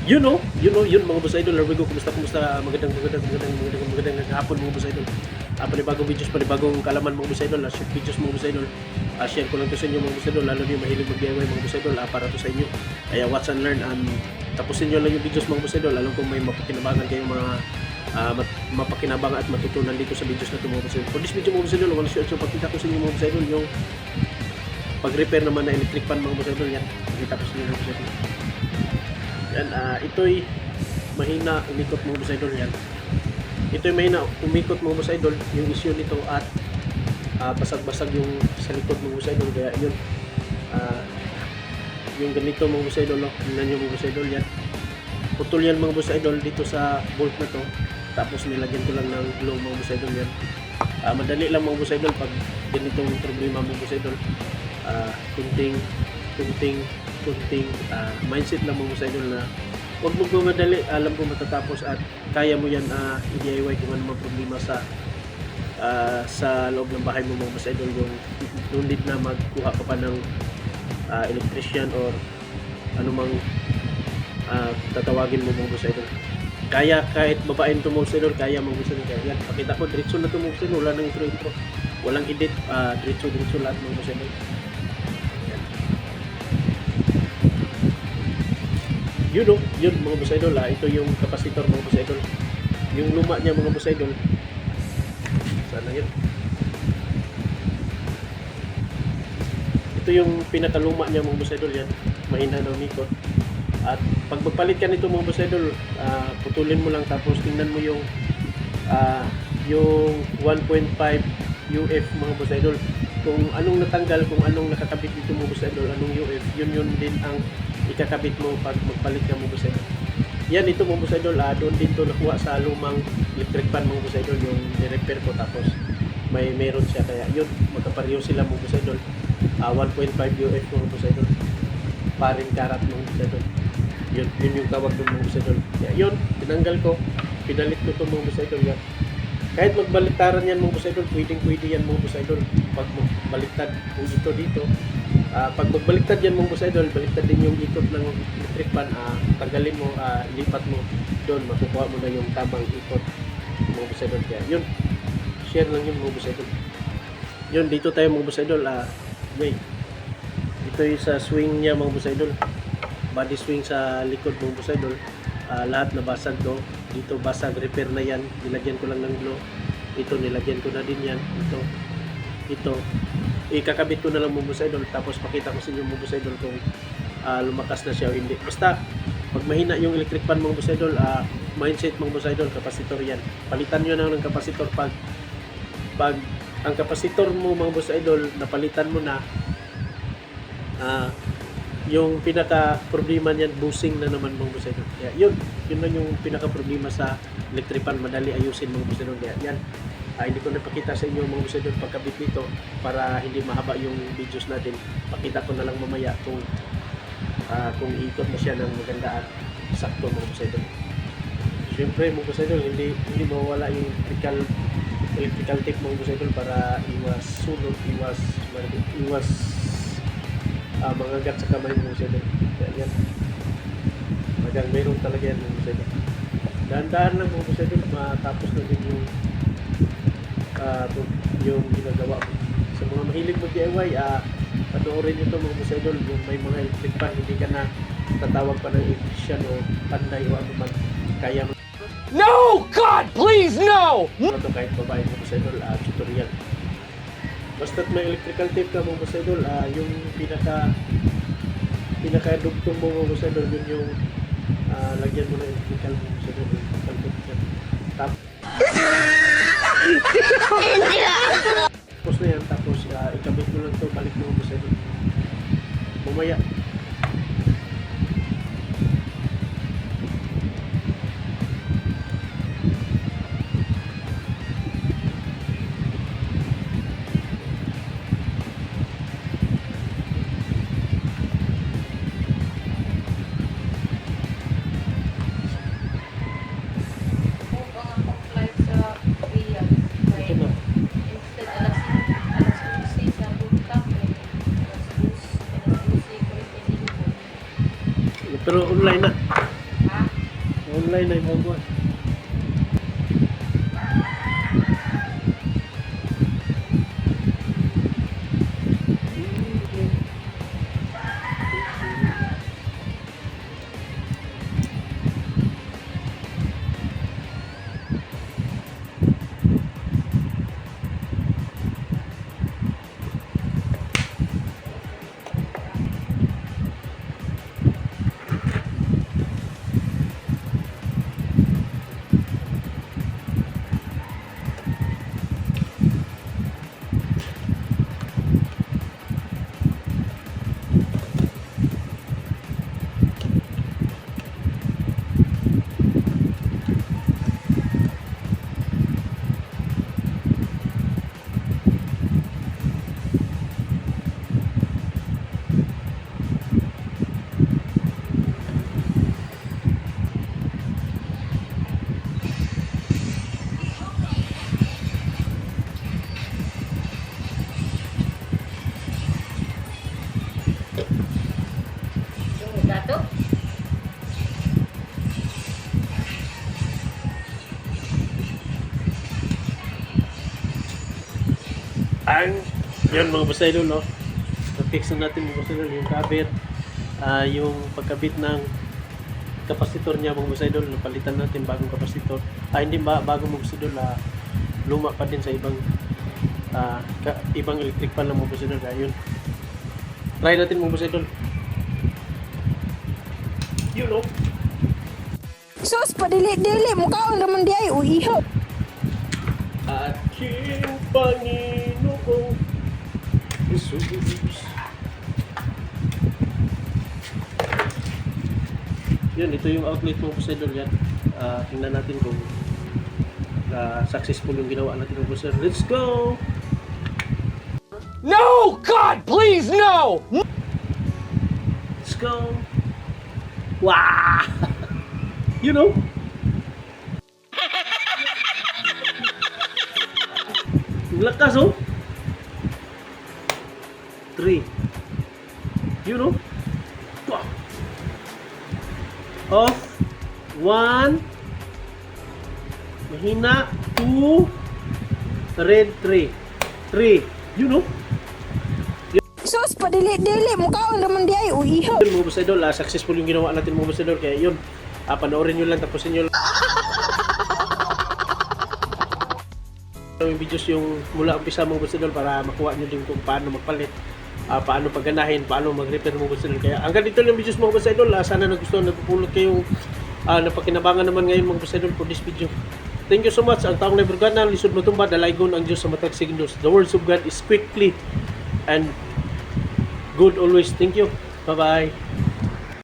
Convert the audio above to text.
Yun mga boss idol. Larwigo, kumusta? Magandang hapon mga boss idol. Panibagong videos, panibagong kalaman mga boss idol. Short videos mga boss idol. Share ko lang to sa inyo mga boss idol. Lalo yung mahilig mag-DIY mga boss idol. Para to sa inyo. Kaya watch and learn. Tapusin nyo lang yung videos mga boss idol. Alam kong may mapakinabangan kayong mga mapakinabangan at matutunan dito sa videos na ito mga boss idol. For this video mga boss idol, wala siya. So pakita ko sa inyo mga boss idol yung pag-repair naman na electric fan mga boss idol. Yan, pakita ko sa inyo mga boss idol. Yan, ito'y mahina umikot mga boss idol. Yan, ito'y mahina umikot mga boss idol. Yung issue nito at basag-basag yung sa likod mga boss idol. Kaya yun, yung ganito mga boss idol, no? Tingnan nyo mga boss idol. Yan, putol yan mga boss idol dito sa bolt na to. Tapos nilagyan ko lang ng glue mga boss idol. Yan, madali lang mga boss idol pag ganitong problema mga boss idol. Kunting mindset lang mga boss idol na huwag mo madali. Alam ko matatapos at kaya mo yan i-DIY kung ano mga problema sa loob ng bahay mo mga boss idol. Yung no need na magkuha ka pa ng electrician or anumang tatawagin mo mga boss idol. Kaya kahit babaeng to mga boss idol, kaya mga boss idol. Kaya yan, pakita ko diretso na to mga boss idol. Wala nang intro, walang edit, diretso lahat mga boss idol. Yun mga boss idol. Ito yung capacitor mga boss idol. Yung luma niya mga boss idol. Sana yun. Ito yung pinakaluma niya mga boss idol. Yan, mahina na umikot. At pag magpalit ka nito mga boss idol, putulin mo lang tapos tingnan mo yung 1.5 UF mga boss idol. Kung anong natanggal, kung anong nakakabit dito mga boss idol, anong UF, yun din ang ikakabit mo pag magpalit ka mga boss idol. Yan, ito mga boss idol, doon din to nakuha sa lumang electric fan mga boss idol, yung ni-repair ko. Tapos meron siya, kaya yun, magkapareho sila mga boss idol. 1.5 UF mga boss idol, paring karat mga boss idol. Yun yung tawag ng mga boss idol. Kaya yun, tinanggal ko, pinalit ko itong mga boss idol. Yan, kahit magbaliktaran yan mga boss idol, pwede yan mga boss idol. Pag magbaliktad kung ito dito, pag magbaliktad yan mga boss idol, baliktad din yung ikot ng electric fan, tanggalin mo, lipat mo doon, makukuha mo na yung tamang ikot mga boss idol. Kaya yun, share lang yun mga boss idol. Yun, dito tayo mga boss idol. Ito yung sa swing niya mga boss idol, body swing sa likod mga boss idol. Lahat na basag do. Dito basag, repair na yan, nilagyan ko lang ng glue. Ito nilagyan ko na din yan. Ito ikakabit ko na lang mga boss idol. Tapos pakita ko sa inyo mga boss idol kung lumakas na siya o hindi. Basta pag mahina yung electric fan mga boss idol, mindset mga boss idol, capacitor yan. Palitan nyo na ng capacitor. Pag ang capacitor mo mga boss idol napalitan mo na, yung pinaka problema niyan, bushing na naman mga boss idol. Kaya yun lang yung pinaka problema sa electric fan. Madali ayusin mga boss idol. Kaya yan, hindi ko napakita sa inyo mga boss idol pagkabit nito para hindi mahaba yung videos natin. Pakita ko na lang mamaya kung iikot na siya ng maganda at sakto mga boss idol. Siyempre mga boss idol, hindi mawala yung electrical tape mga boss idol para iwas sunog, iwas mga gat sa kamay mga boss idol. Kaya yan, magang mayroon talaga yan mga boss idol. Dahan-dahan lang mga boss idol, matapos na din yung ginagawa ko. Sa mga mahilig mag-DIY, panoorin nyo ito mga boss idol. Yung may mga electric fan, hindi ka na tatawag pa ng electrician o panday o ano man, kaya mo. No! God, please, no! Ito kahit babae mga boss idol, tutorial. Basta't may electrical tape ka mga boss idol, yung pinaka-dugtong mo mga boss idol, yun yung lagyan mo ng electrical mga boss idol. Tapos na yan, tapos ikabit mo lang ito, balik mo mga boss idol mamaya. Pero online na. Online na yung mga Gato? ang yun mga boss idol, no? Na-fix na natin mga boss idol yung cover, yung pagkabit ng kapasitor niya mga boss idol, napalitan natin bagong kapasitor. Hindi ba bagong mga boss idol, luma pa din sa ibang ibang electric pan ng mga boss idol. Yun, try natin mga boss idol. You know, Sus, padili-dili mo kaon naman di ay uiho. aking Panginoong Jesus. Yun, ito yung outlet mo boss idol yan. Tingnan natin kung successful yung ginawa natin mo boss idol. Let's go! No! God, please, no! Let's go! Wow! You know? Ang lakas, oh! 3. You know? Wow! Off. 1. Mahina. 2. Red. 3. 3. You know? Sus, padili-dili mo kaon naman di ay uiho. Yun mga boss idol, successful yung ginawa natin mga boss idol. Kaya yun, panoorin nyo lang, tapusin nyo lang yung videos yung mula umpisa mga boss idol para makuha nyo din kung paano magpalit, paano pagganahin, paano mag-repair mga boss idol. Kaya hanggang dito yung videos mga boss idol. Sana nagustuhan, nagpupulot kayong napakinabangan naman ngayon mga boss idol for this video. Thank you so much. Ang taong Nebrugana, lisod matumba, dalaygon ang Diyos sa matag signos. The words of God is quickly and good always. Thank you. Bye-bye.